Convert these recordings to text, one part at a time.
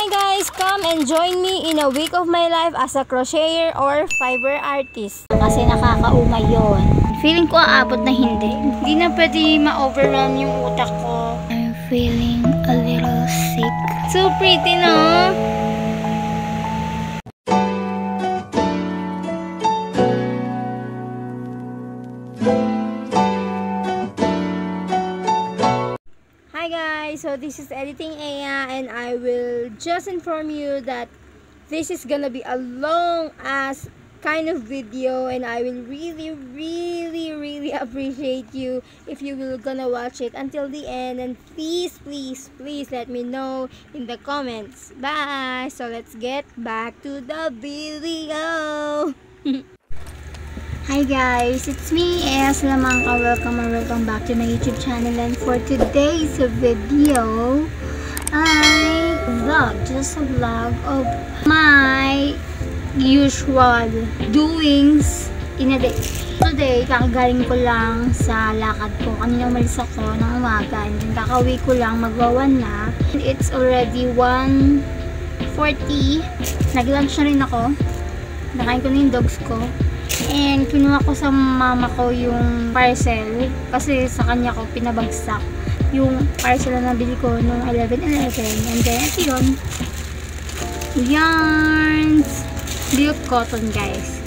Hi guys! Come and join me in a week of my life as a crocheter or fiber artist. Kasi nakakaumay yun. Feeling ko aabot na hindi. Hindi na pwede ma-overwhelm yung utak ko. I'm feeling a little sick. So pretty, no? Hi guys! So this is Editing Aya and I will just inform you that this is gonna be a long ass kind of video, and I will really appreciate you if you will gonna watch it until the end, and please let me know in the comments. Bye! So let's get back to the video. Hi guys, it's me, Aya Salamanca. Welcome back to my YouTube channel, and for today's video, just a vlog of my usual doings in a day. Today, kakagaling ko lang sa lakad ko. Kanina umalis ako ng umaga, and then kakauwi ko lang, magwawan na. It's already 1:40. Nag-lunch na rin ako. Nakain ko na yung dogs ko. And kinuha ko sa mama ko yung parcel kasi sa kanya ko pinabagsak yung parcel na nabili ko nung 11/11. And then ito yun, yarns, silk cotton guys.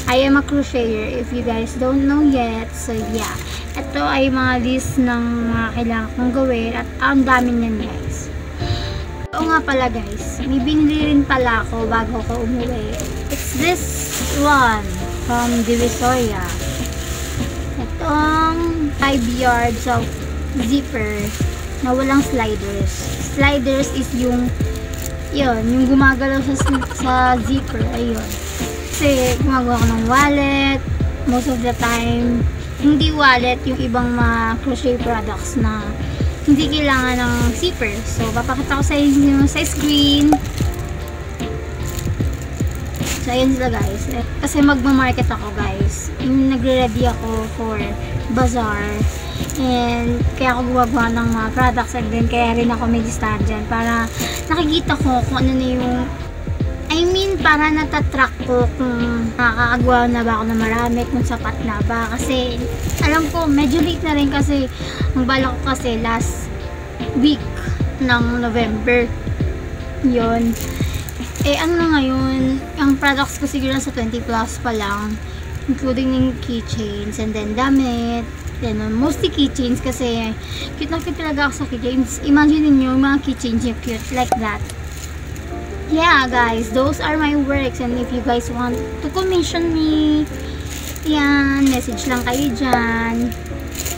I am a crocheter if you guys don't know yet. So yeah, ito ay mga list ng mga kailangan kong gawin at ang dami niyan guys. Oo nga pala guys, may binili rin pala ako bago ko umuwi. It's this one from Divisoria. Itong 5 yards of zipper na walang sliders. Sliders is yung gumagalaw sa zipper. Ayun. Kasi gumagawa ko ng wallet. Most of the time, hindi wallet, yung ibang mga crochet products na hindi kailangan ng zipper. So, papakita ko sa inyo sa screen. So, ayun sila guys. Kasi magmamarket ako guys. Yung nagre-ready ako for bazaar. And kaya ako gumagawa ng mga products. And then kaya rin ako may listahan dyan. Para nakikita ko kung ano na yung para natatrack ko kung nakakagawa na ba ako na marami, kung sapat na ba. Kasi alam ko medyo late na rin kasi ang bala ko kasi last week ng November. Yun. Ano na ngayon, ang products ko siguro sa 20 plus pa lang, including yung keychains and then damit, then mostly keychains kasi cute na cute talaga ako sa keychains. Imagine niyo yung mga keychains yung cute like that. Yeah guys, those are my works, and if you guys want to commission me, yan, message lang kayo dyan.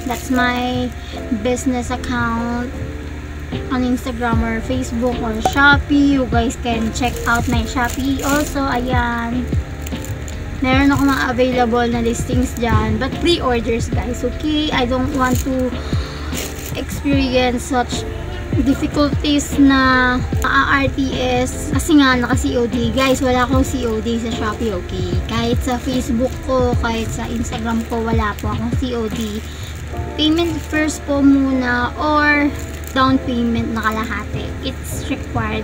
That's my business account on Instagram or Facebook or Shopee. You guys can check out my Shopee also. Ayan, meron ako mga available na listings dyan, but pre-orders guys, okay? I don't want to experience such difficulties na RTS kasi nga naka-COD guys. Wala akong COD sa Shopee, okay? Kahit sa Facebook ko, kahit sa Instagram ko, wala po akong COD. Payment first po muna or down payment na kalahati. It's required.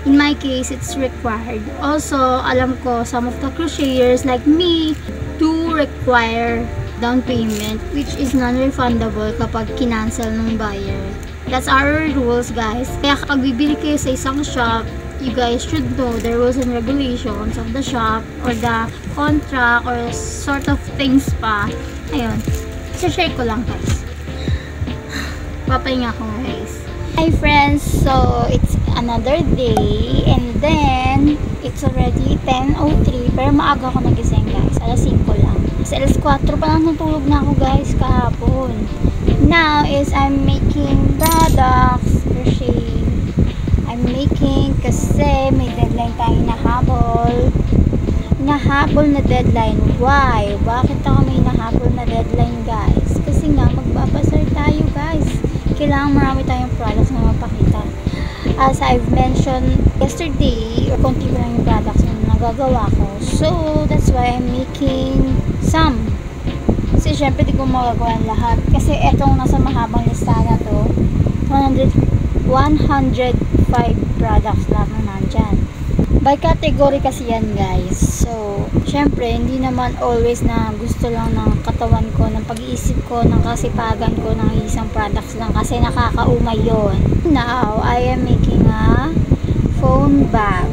In my case, it's required. Also, alam ko, some of the crocheters like me do require down payment, which is non-refundable kapag kinancel ng buyer. That's our rules, guys. Kaya kapag bibili kayo sa isang shop, you guys should know the rules and regulations of the shop or the contract or sort of things pa. Ayun. Share ko lang, guys. Papahinga ko, guys. Hi, friends. So, it's another day. And then, it's already 10:03. Pero maaga ako nagising, guys. Alas 5 lang. Kasi alas 4 pa lang natulog na ako, guys, kahapon. Now is I'm making products, crochet. I'm making kasi may deadline tayo nahabol na deadline. Why? Bakit ako may nahabol na deadline guys? Kasi nga magbabasar tayo guys. Kailangan marami tayong products na mapakita. As I've mentioned yesterday, konti ko lang yung products na nagagawa ko. So that's why I'm making some. Kasi syempre di ko magagawa lahat. Kasi etong nasa mahabang lista na to, 140 105 products lang nandyan. By category kasi yan guys. So, syempre, hindi naman always na gusto lang ng katawan ko, ng pag-iisip ko, ng kasipagan ko ng isang products lang kasi nakakaumay yon. Now, I am making a phone bag.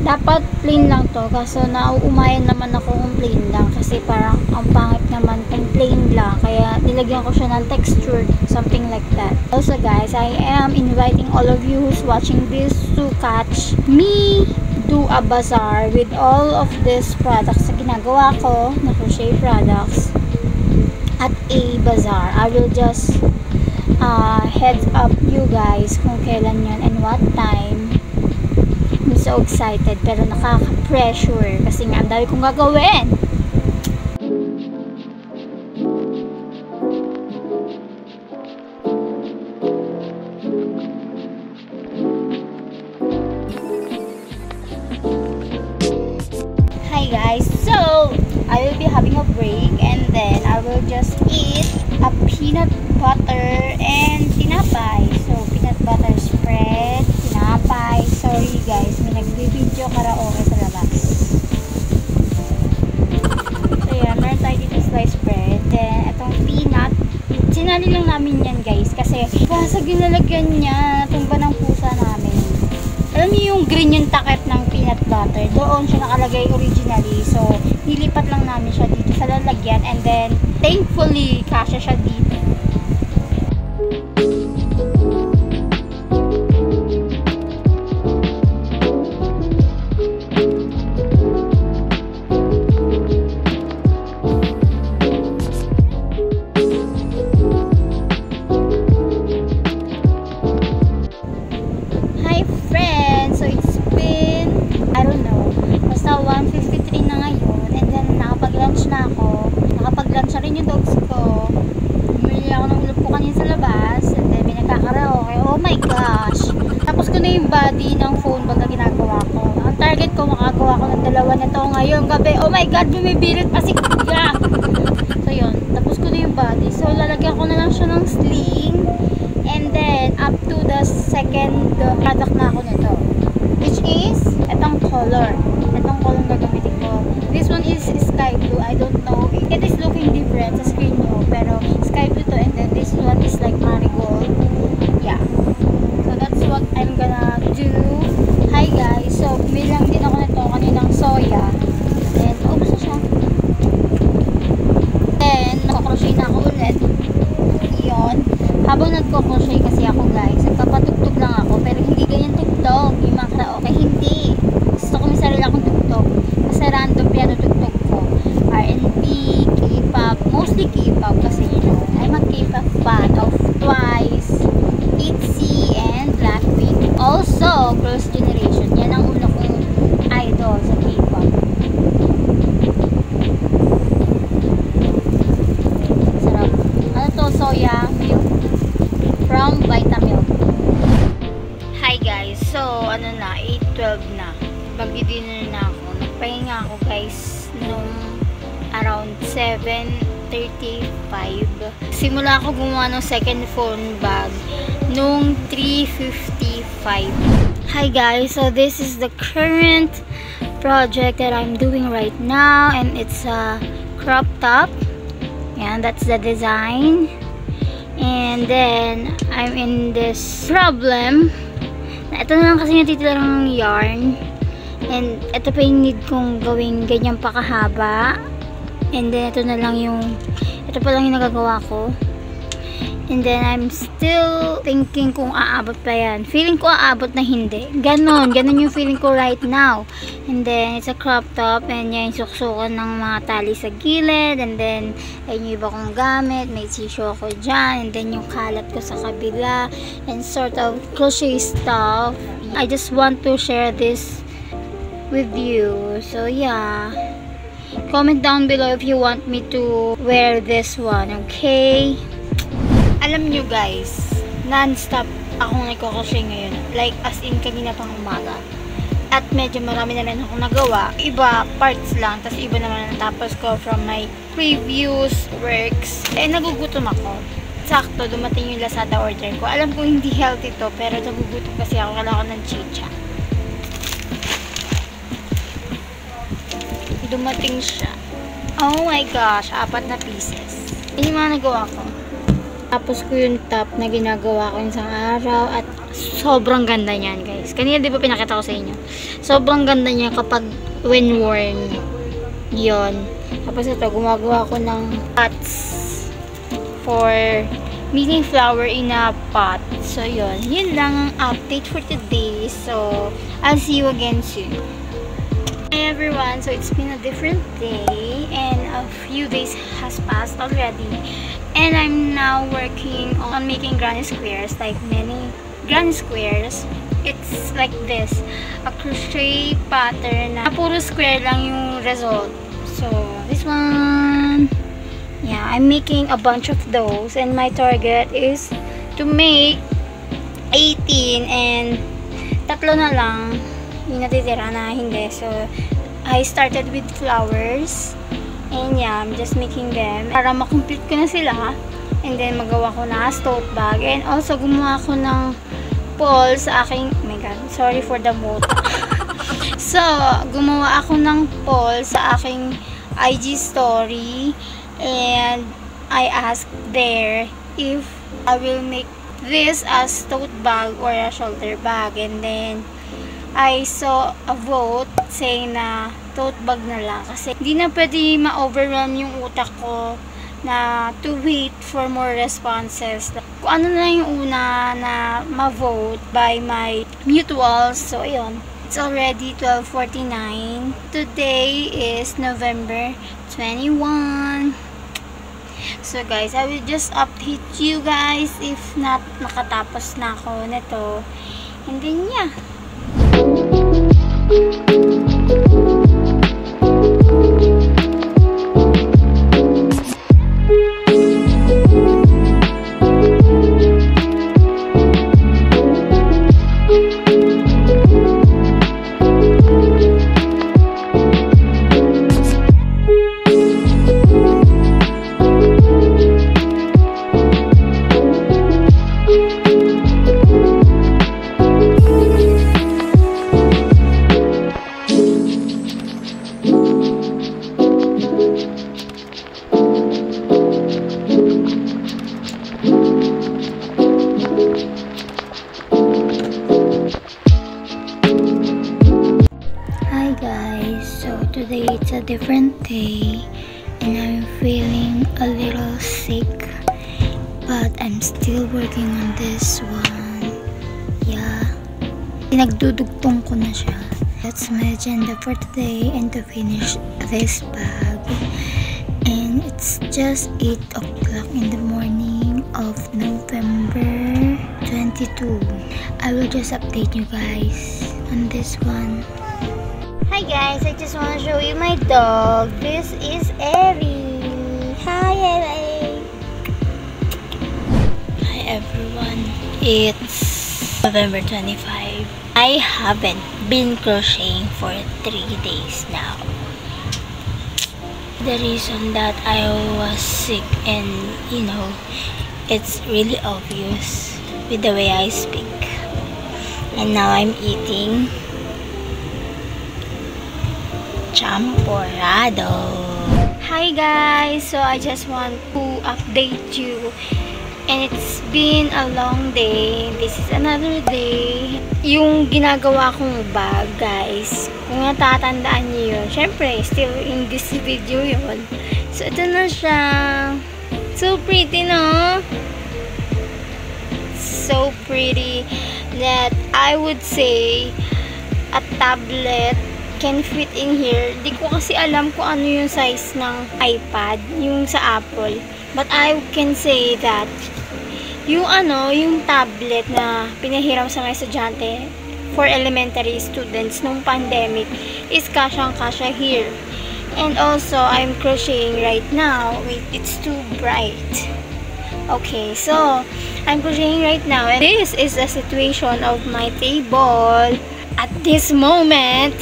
Dapat plain lang to kasi nauumayan naman ako kung plain lang kasi parang ang pangit naman kung plain lang. Kaya nilagyan ko siya ng texture, something like that. Also guys, I am inviting all of you who's watching this to catch me do a bazaar with all of these products na ginagawa ko, na crochet products, at a bazaar. I will just heads up you guys kung kailan yun and what time. I'm so excited pero nakaka-pressure kasi nga ang dami kong gagawin. Hi guys, so I will be having a break and then I will just eat a peanut butter and tinapay. So peanut butter spread, tinapay. Sorry guys, may nagbi-video karaoke sa labas. So yan, meron tayo dito sliced bread. Then itong peanut, sinali lang namin yan guys kasi basag yung lalagyan niya, natumba ng pusa namin. Alam niyo yung green yung takip ng peanut butter, doon siya nakalagay originally. So, nilipat lang namin siya dito sa lalagyan and then, thankfully, kasya siya dito. Nakapag-lunch na rin yung dogs ko. Bumili ako ng ulap ko kanina sa labas. And then, may nagkakaraoke. Oh my gosh! Tapos ko na yung body ng phone bag na ginagawa ko. Ang target ko, makagawa ko ng dalawa na to ngayong gabi. Oh my god! Bumibirit pa si Kuya! So, yun. Tapos ko na yung body. So, lalagyan ko na lang siya ng sling. And then, up to the second product na ako nito. Which is, itong color. Itong color na gamitin ko. This one is sky blue. I don't know. It is looking different sa screen nyo. Pero sky blue to. And then this one is like marigold. Yeah. So that's what I'm gonna do. Hi guys. So bilang din ako nito kaninang soya. And ubos na siya. Then nagko-crochet na ako ulit. Yun. Habang nagko-crochet kasi ako guys, nagpapatugtog lang ako. Pero hindi ganyan tugtog. Yung mga karaoke. Hindi. Gusto ko may sarili akong tugtog. Kasi random piano tugtog ko. R&B, K-pop, mostly K-pop kasi you know, I'm a K-pop fan of Twice, ITZY, and Blackpink. Also, Girls' Generation. Yan ang una kong idol sa K-pop. Sarap. Ano to? Soya milk from Vitamilk. Hi guys. So, ano na, 8:12 na. Mag-dinner na ako. Nagpahinga ako guys nung around 7:35. Simula ako gumawa ng second phone bag nung 3:55. Hi guys, so this is the current project that I'm doing right now and it's a crop top. And that's the design. And then I'm in this problem. Ito na lang kasi natitirang yarn. And ito pa yung need kong gawing ganyan pa kahaba. And then ito na lang yung ito pa lang yung nagagawa ko. And then I'm still thinking kung aabot pa yan. Feeling ko aabot na hindi. Ganon yung feeling ko right now. And then it's a crop top and yan yung suksukan ng mga tali sa gilid. And then ayun yung iba kong gamit. May tissue ako dyan. And then yung kalat ko sa kabila. And sort of crochet stuff. I just want to share this with you. So yeah, comment down below if you want me to wear this one, okay? Alam nyo guys, non-stop akong nagko-crochet ngayon, like as in kanina pang umaga, at medyo marami na rin akong nagawa. Iba parts lang, tas iba naman natapos ko from my previous works. Nagugutom ako. sakto dumating yung Lazada order ko. Alam ko hindi healthy to, pero nagugutom kasi ako. Kailangan ko ng chicha. Dumating siya. Oh my gosh, 4 na pieces. Yun yung mga nagawa ko. Tapos ko yung top na ginagawa ko isang araw at sobrang ganda niyan, guys. Kanina di ba pinakita ko sa inyo? Sobrang ganda niya kapag when worn. Yun. Tapos ito, gumagawa ko ng pots for making flower in a pot. So, yun. Yun lang ang update for today. So, I'll see you again soon. Hi everyone, so it's been a different day and a few days has passed already and I'm now working on making granny squares, like many granny squares. It's like this, a crochet pattern na puro square lang yung result. So this one, yeah, I'm making a bunch of those and my target is to make 18 and 3 na lang yung natitira na hindi. So, I started with flowers. And yeah, I'm just making them. Para makomplete ko na sila. And then, magawa ko na tote bag. And also, gumawa ko ng poll sa aking... Oh my God, sorry for the motor. So, gumawa ako ng poll sa aking IG story. And I asked there if I will make this as tote bag or a shoulder bag. And then, I saw a vote saying na tote bag na lang kasi hindi na pwede ma-overwhelm yung utak ko na to wait for more responses. Kung ano na yung una na ma-vote by my mutuals. So, ayun. It's already 12:49. Today is November 21. So, guys, I will just update you guys if not nakatapos na ako nito. And then, yeah. Today it's a different day and I'm feeling a little sick, but I'm still working on this one. Yeah, pinagdudugtong ko na siya. That's my agenda for today and to finish this bag. And it's just 8 o'clock in the morning of November 22. I will just update you guys on this one. Hi guys, I just want to show you my dog. This is Evie. Hi Evie. Hi everyone. It's November 25. I haven't been crocheting for 3 days now. The reason that I was sick and you know, it's really obvious with the way I speak. And now I'm eating champorado. Hi guys, so I just want to update you and it's been a long day. This is another day. Yung ginagawa kong bag guys, kung natatandaan niyo yun, syempre still in this video yun. So ito na siya. So pretty, no? So pretty that I would say a tablet can fit in here. Di ko kasi alam kung ano yung size ng iPad, yung sa Apple. But I can say that yung yung tablet na pinahiram sa mga estudyante for elementary students nung pandemic is kasyang-kasya here. And also, I'm crocheting right now. Wait, it's too bright. Okay, so I'm crocheting right now. And this is the situation of my table at this moment.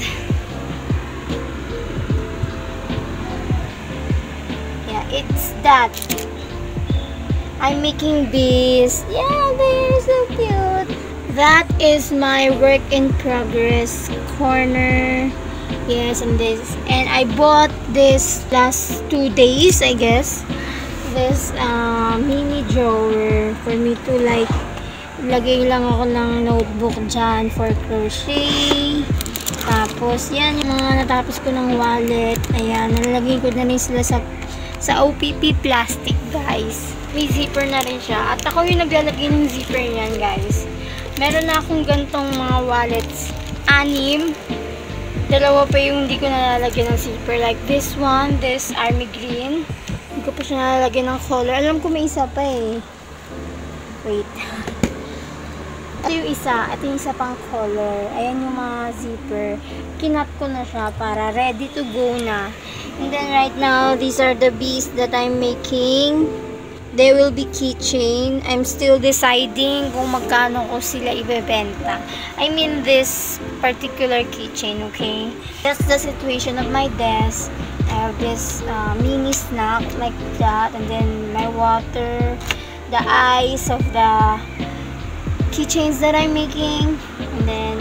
It's that. I'm making this. Yeah, they're so cute. That is my work in progress corner. Yes, and this. And I bought this last 2 days, I guess. This mini drawer for me to like lagay lang ako ng notebook dyan for crochet. Tapos, yan yung mga natapos ko ng wallet. Ayan, nalalagay ko na rin sila sa OPP plastic, guys. May zipper na rin siya. At ako yung naglalagay ng zipper niyan, guys. Meron na akong gantong mga wallets. 6. 2 pa yung hindi ko nalalagyan ng zipper. Like this one, this army green. Hindi ko pa siya nalalagyan ng color. Alam ko may isa pa eh. Wait. Ito yung isa. Ito yung isa pang color. Ayan yung mga zipper. Kinat ko na siya para ready to go na. And then right now, these are the beads that I'm making. They will be keychain. I'm still deciding kung magkano ko sila ibebenta. I mean this particular keychain, okay? That's the situation of my desk. I have this mini snack like that. And then my water. The eyes of the keychains that I'm making. And then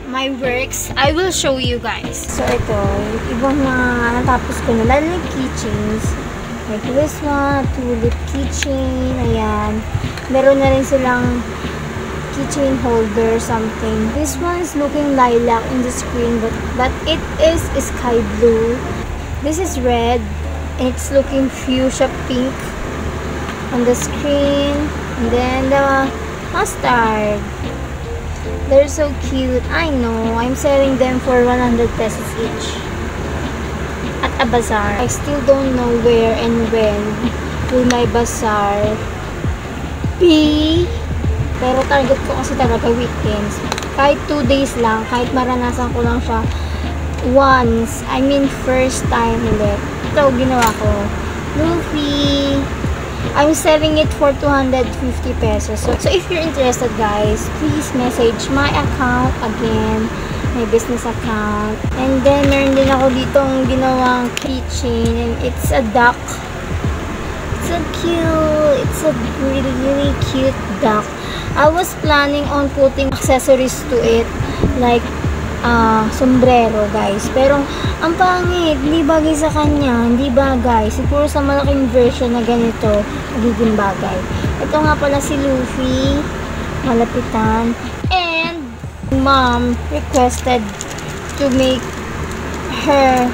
my works. I will show you guys. So ito, ibang mga natapos ko na. Lalo yung keychains. Like this one, tulip keychain. Ayan. Meron na rin silang keychain holder, something. This one is looking lilac in the screen, but it is sky blue. This is red. And it's looking fuchsia pink on the screen. And then the mustard. They're so cute. I know. I'm selling them for 100 pesos each. At a bazaar. I still don't know where and when will my bazaar be. Pero target ko kasi talaga weekends. Kahit 2 days lang, kahit maranasan ko lang siya once. I mean first time ulit. Ito, ginawa ko. Luffy. I'm selling it for 250 pesos. So if you're interested, guys, please message my account again. My business account. And then, meron din ako ditong ginawang keychain. And it's a duck. It's so cute. It's a really, really cute duck. I was planning on putting accessories to it. Like, sombrero, guys. Pero, ang pangit. Hindi bagay sa kanya. Hindi bagay. Siguro sa malaking version na ganito, magiging bagay. Ito nga pala si Luffy. Malapitan. And, mom requested to make her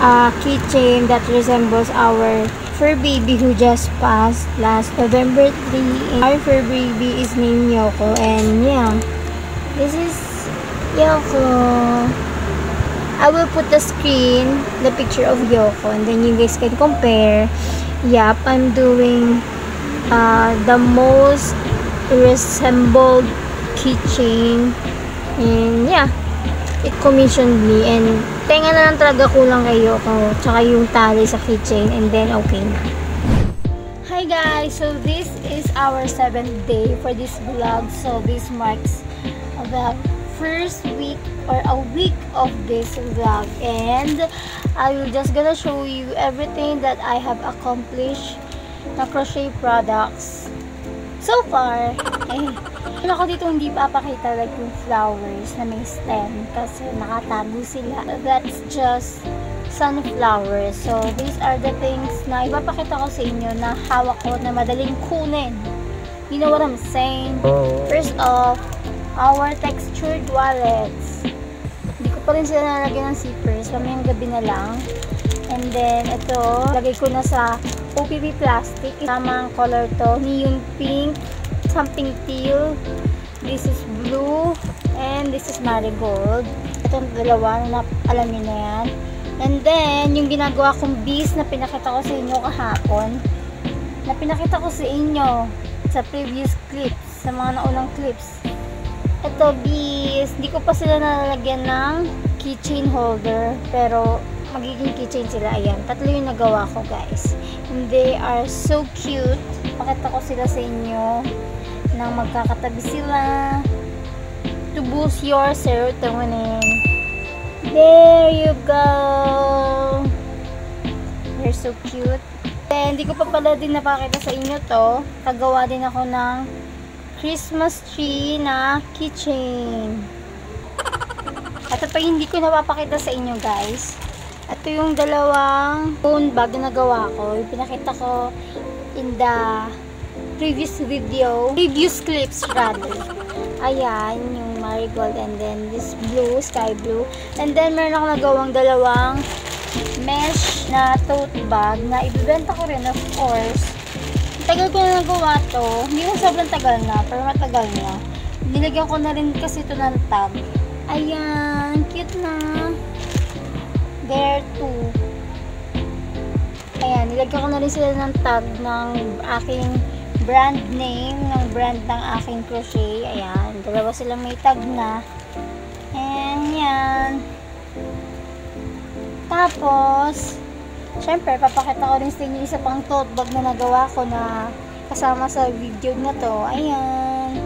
a keychain that resembles our fur baby who just passed last November 3. Our fur baby is named Yoko. And, yeah. This is Yoko. I will put the screen, the picture of Yoko, and then you guys can compare. Yep, I'm doing the most resembled keychain. And yeah, it commissioned me. And tenga na lang talaga kulang kay Yoko. Tsaka yung tali sa keychain. And then okay na. Hi guys! So this is our 7th day for this vlog. So this marks the first week or a week of this vlog, and I will just gonna show you everything that I have accomplished na crochet products so far. Wala ko dito hindi papakita like yung flowers na may stem kasi nakatago sila. That's just sunflowers. So these are the things na ipapakita ko sa inyo na hawak ko na madaling kunin. You know what I'm saying? First off, our textured wallets. Hindi ko pa rin sila nalagyan ng zippers. Kamayang gabi na lang. And then, ito, lagay ko na sa OPP plastic. Tama ang color to. Neon pink, something teal. This is blue. And this is marigold. Itong dalawa na alam niyo na yan. And then, yung ginagawa kong beads na pinakita ko sa inyo kahapon. Na pinakita ko sa inyo sa previous clips. Sa mga naunang clips. Ito, bees. Hindi ko pa sila nalalagyan ng keychain holder. Pero, magiging keychain sila. Ayan. 3 yung nagawa ko, guys. And they are so cute. Pakita ko sila sa inyo. Nang magkakatabi sila. To boost your serotonin. There you go. They're so cute. Then, hindi ko pa pala din napakita sa inyo to. Kagawa din ako ng Christmas tree na keychain. Ito pa hindi ko napapakita sa inyo, guys. Ito yung dalawang phone bag na nagawa ko. Yung pinakita ko in the previous clips rather. Ayan, yung marigold and then this blue, sky blue. And then, meron ako nagawang dalawang mesh na tote bag na ibibenta ko rin, of course. Tagal ko na nagawa to. Hindi mo sobrang tagal na, pero matagal na. Nilagyan ko na rin kasi ito ng tag. Ayan, cute na. There too. Ayan, nilagyan ko na rin sila ng tag ng aking brand name, ng brand ng aking crochet. Ayan, dalawa sila may tag na. And yan. Tapos, syempre, papakita ko rin sa inyo isa pang tote bag na nagawa ko na kasama sa video na to. Ayan.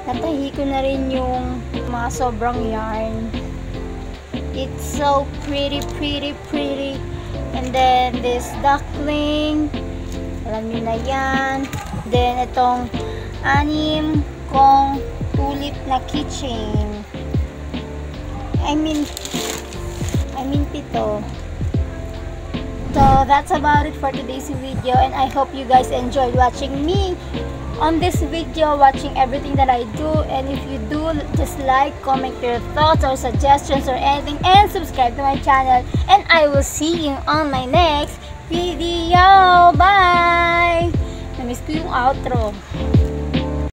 Natahi ko na rin yung mga sobrang yarn. It's so pretty. And then, this duckling. Alam nyo na yan. Then, itong 6 kong tulip na keychain. I mean 7. So, that's about it for today's video. And I hope you guys enjoyed watching me on this video, watching everything that I do. And if you do, just like, comment your thoughts or suggestions or anything, and subscribe to my channel. And I will see you on my next video. Bye! Namiss ko yung outro.